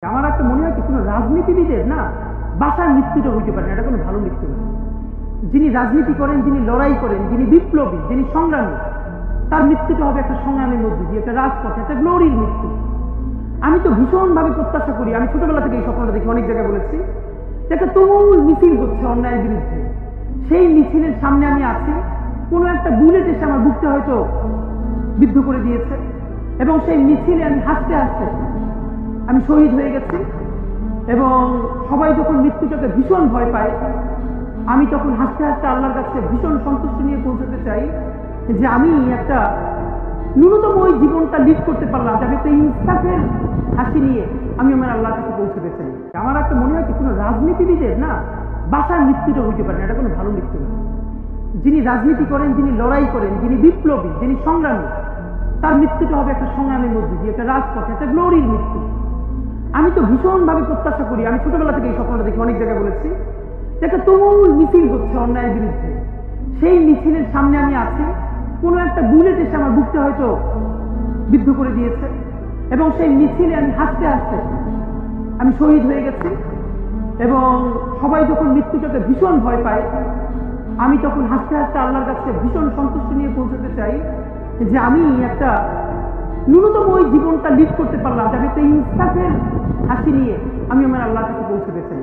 আমার একটা মনে হয় কি কোনো রাজনীতিবিদের না বাসার মৃত্যুটা হইতে পারে না, এটা কোনো ভালো মৃত্যু না। যিনি রাজনীতি করেন, যিনি লড়াই করেন, যিনি বিপ্লবী, যিনি সংগ্রামী, তার মৃত্যুটা হবে একটা সংগ্রামের মধ্যে দিয়ে, একটা রাজপথে, একটা গ্লোরির মৃত্যু। আমি তো ভীষণভাবে প্রত্যাশা করি, আমি ছোটবেলা থেকে এই স্বপ্নটা দেখি, অনেক জায়গায় বলেছি, যে একটা তুমুল মিছিল হচ্ছে অন্যায়ের বিরুদ্ধে। সেই মিছিলের সামনে আমি আছি, কোনো একটা বুলেট এসে আমার বুকটা হয়তো বিদ্ধ করে দিয়েছে, এবং সেই মিছিলে আমি হাসতে হাসতে আমি শহীদ হয়ে গেছি। এবং সবাই যখন মৃত্যুটাকে ভীষণ ভয় পায়, আমি তখন হাসতে হাসতে আল্লাহর কাছে ভীষণ সন্তুষ্টি নিয়ে পৌঁছতে চাই যে আমি একটা ন্যূনতম ওই জীবনটা লিড করতে পারলাম, যে আমি একটা ইনসাফের হাসি নিয়ে আমি আমার আল্লাহর কাছে পৌঁছতে চাই। আমার একটা মনে হয় কি কোনো রাজনীতিবিদের না বাসার মৃত্যুটা হইতে পারে না, এটা কোনো ভালো মৃত্যু না। যিনি রাজনীতি করেন, যিনি লড়াই করেন, যিনি বিপ্লবী, যিনি সংগ্রামী, তার মৃত্যুটা হবে একটা সংগ্রামের মধ্যে দিয়ে, একটা রাজপথে, একটা গ্লোরির মৃত্যু। আমি তো ভীষণভাবে প্রত্যাশা করি, আমি ছোটবেলা থেকে এই স্বপ্নটা দেখি, অনেক জায়গায় বলেছি, যে একটা তুমুল মিছিল হচ্ছে অন্যায়ের বিরুদ্ধে। সেই মিছিলের সামনে আমি আছি, কোনো একটা বুলেট এসে আমার বুকটা হয়তো বিদ্ধ করে দিয়েছে, এবং সেই মিছিলে আমি হাসতে হাসতে আমি শহীদ হয়ে গেছি। এবং সবাই যখন মৃত্যুটাকে ভীষণ ভয় পায়, আমি তখন হাসতে হাসতে আল্লাহর কাছে ভীষণ সন্তুষ্টি নিয়ে পৌঁছতে চাই যে আমি একটা ন্যূনতম ওই জীবনটা লিড করতে পারলাম, যে আমি একটা ইনসাফের হাসি নিয়ে আমি আমার আল্লাহর কাছে পৌঁছতে চাই।